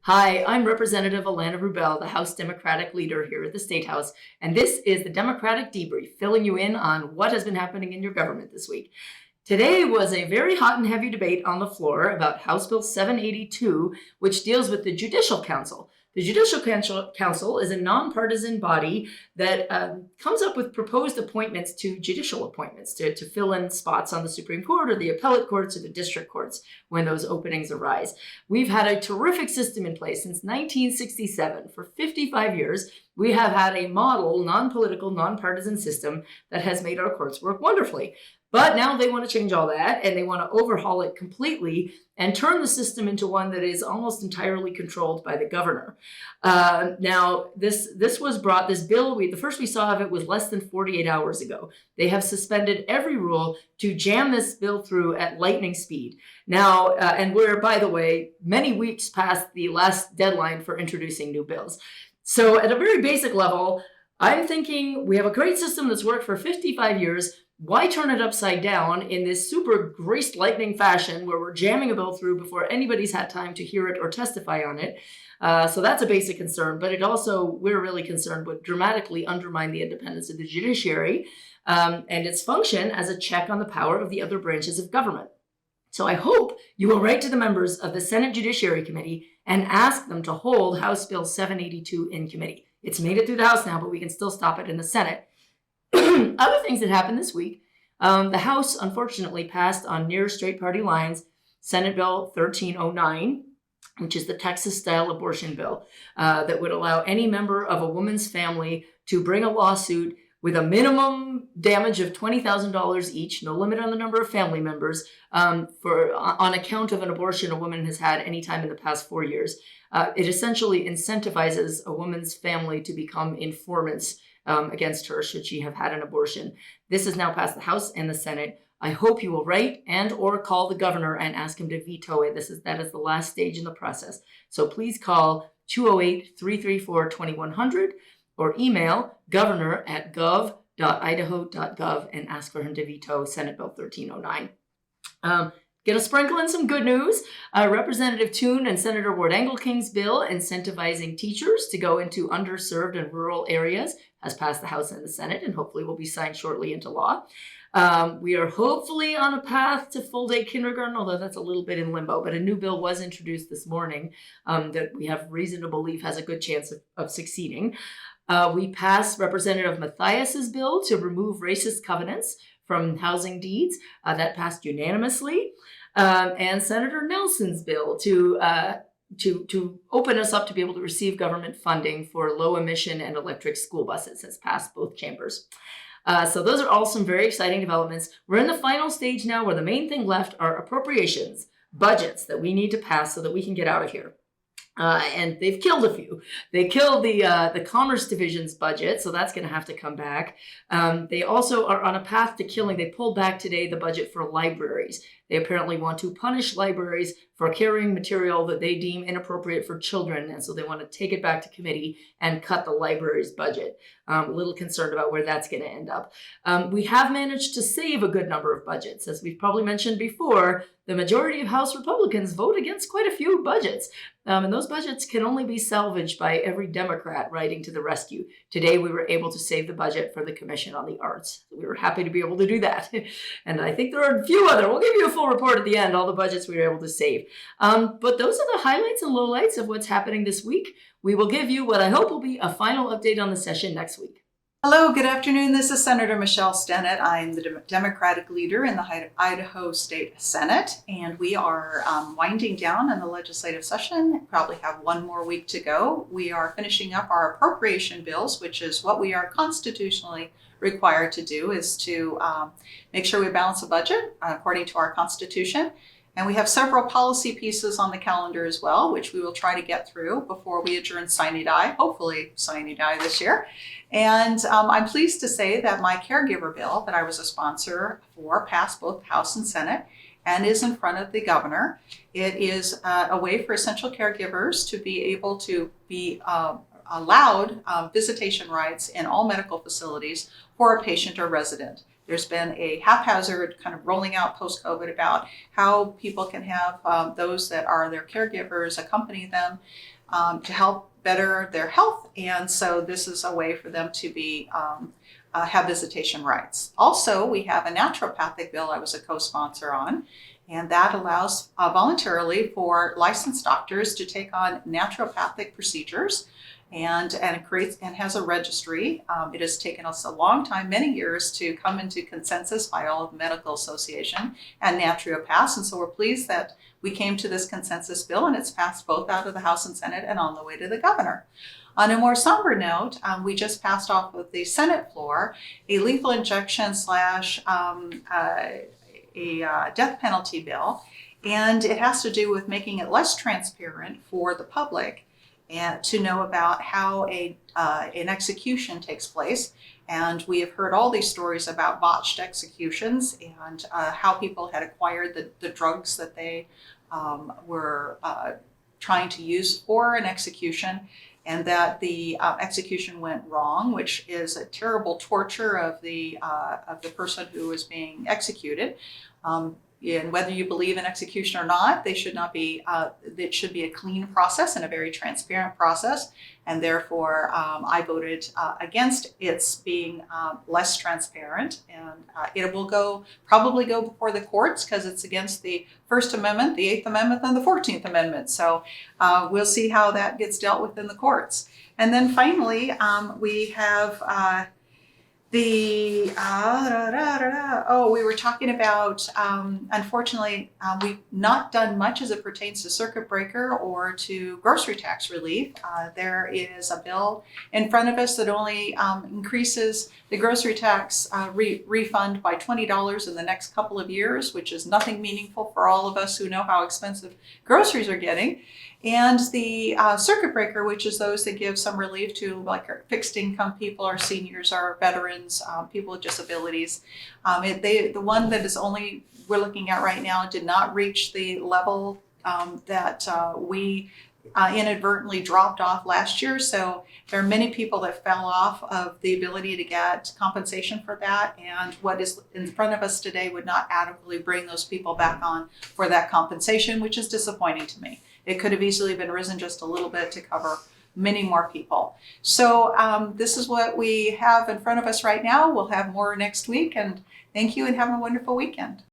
Hi, I'm Representative Alana Rubel, the House Democratic leader here at the State House, and this is the Democratic Debrief, filling you in on what has been happening in your government this week. Today was a very hot and heavy debate on the floor about House Bill 782, which deals with the Judicial Council. The Judicial Council is a nonpartisan body that comes up with proposed appointments to judicial appointments to fill in spots on the Supreme Court or the appellate courts or the district courts when those openings arise. We've had a terrific system in place since 1967. For 55 years, we have had a model, non-political, nonpartisan system that has made our courts work wonderfully. But now they want to change all that, and they want to overhaul it completely and turn the system into one that is almost entirely controlled by the governor. Now, this bill, the first we saw of it was less than 48 hours ago. They have suspended every rule to jam this bill through at lightning speed. Now, and we're, by the way, many weeks past the last deadline for introducing new bills. So at a very basic level, I'm thinking we have a great system that's worked for 55 years. Why turn it upside down in this super greased lightning fashion where we're jamming a bill through before anybody's had time to hear it or testify on it? So that's a basic concern, but we're really concerned would dramatically undermine the independence of the judiciary and its function as a check on the power of the other branches of government. So I hope you will write to the members of the Senate Judiciary Committee and ask them to hold House Bill 782 in committee. It's made it through the House now, but we can still stop it in the Senate. Other things that happened this week, the House unfortunately passed on near straight party lines Senate Bill 1309, which is the Texas-style abortion bill that would allow any member of a woman's family to bring a lawsuit with a minimum damage of $20,000 each, no limit on the number of family members, on account of an abortion a woman has had any time in the past 4 years. It essentially incentivizes a woman's family to become informants against her should she have had an abortion. This has now passed the House and the Senate. I hope you will write and or call the governor and ask him to veto it. That is the last stage in the process. So please call 208-334-2100 or email governor@gov.idaho.gov and ask for him to veto Senate Bill 1309. Gonna sprinkle in some good news. Representative Toon and Senator Ward Engelking's bill incentivizing teachers to go into underserved and rural areas has passed the House and the Senate and hopefully will be signed shortly into law. We are hopefully on a path to full-day kindergarten, although that's a little bit in limbo, but a new bill was introduced this morning that we have reason to believe has a good chance of succeeding. We passed Representative Mathias's bill to remove racist covenants from housing deeds. That passed unanimously. And Senator Nelson's bill to open us up to be able to receive government funding for low emission and electric school buses has passed both chambers. So those are all some very exciting developments. We're in the final stage now where the main thing left are appropriations, budgets that we need to pass so that we can get out of here. And they've killed a few. They killed the Commerce Division's budget, so that's going to have to come back. They also are on a path to killing. They pulled back today the budget for libraries. They apparently want to punish libraries for carrying material that they deem inappropriate for children, and so they want to take it back to committee and cut the library's budget. A little concerned about where that's going to end up. We have managed to save a good number of budgets. As we've probably mentioned before, the majority of House Republicans vote against quite a few budgets. And those budgets can only be salvaged by every Democrat riding to the rescue. Today, we were able to save the budget for the Commission on the Arts. We were happy to be able to do that. And I think there are a few other. We'll give you a full report at the end, all the budgets we were able to save. But those are the highlights and lowlights of what's happening this week. We will give you what I hope will be a final update on the session next week. Hello, good afternoon. This is Senator Michelle Stennett. I'm the Democratic leader in the Idaho State Senate, and we are winding down in the legislative session. Probably have one more week to go. We are finishing up our appropriation bills, which is what we are constitutionally required to do, is to make sure we balance the budget according to our Constitution. And we have several policy pieces on the calendar as well, which we will try to get through before we adjourn sine die, hopefully sine die this year. And I'm pleased to say that my caregiver bill that I was a sponsor for passed both House and Senate and is in front of the governor. It is a way for essential caregivers to be able to be allowed visitation rights in all medical facilities for a patient or resident. There's been a haphazard kind of rolling out post-COVID about how people can have those that are their caregivers accompany them to help better their health. And so this is a way for them to be have visitation rights. Also, we have a naturopathic bill I was a co-sponsor on, and that allows voluntarily for licensed doctors to take on naturopathic procedures, and it creates and has a registry. It has taken us a long time, many years, to come into consensus by all of the medical association and naturopaths, and so we're pleased that we came to this consensus bill, and it's passed both out of the House and Senate and on the way to the governor. On a more somber note, we just passed off of the Senate floor a lethal injection slash death penalty bill, and it has to do with making it less transparent for the public and to know about how an execution takes place. And we have heard all these stories about botched executions and how people had acquired the drugs that they were trying to use for an execution, and that the execution went wrong, which is a terrible torture of the person who is being executed. And whether you believe in execution or not, they should not be. It should be a clean process and a very transparent process. And therefore, I voted against its being less transparent. And it will probably go before the courts because it's against the First Amendment, the Eighth Amendment, and the 14th Amendment. So we'll see how that gets dealt with in the courts. And then finally, we have. We were talking about, unfortunately, we've not done much as it pertains to circuit breaker or to grocery tax relief. There is a bill in front of us that only increases the grocery tax refund by $20 in the next couple of years, which is nothing meaningful for all of us who know how expensive groceries are getting. And the circuit breaker, which is those that give some relief to like our fixed income people, our seniors, our veterans, people with disabilities. The one that is only we're looking at right now did not reach the level that we inadvertently dropped off last year. So there are many people that fell off of the ability to get compensation for that. And what is in front of us today would not adequately bring those people back on for that compensation, which is disappointing to me. It could have easily been risen just a little bit to cover many more people. So this is what we have in front of us right now. We'll have more next week. And thank you and have a wonderful weekend.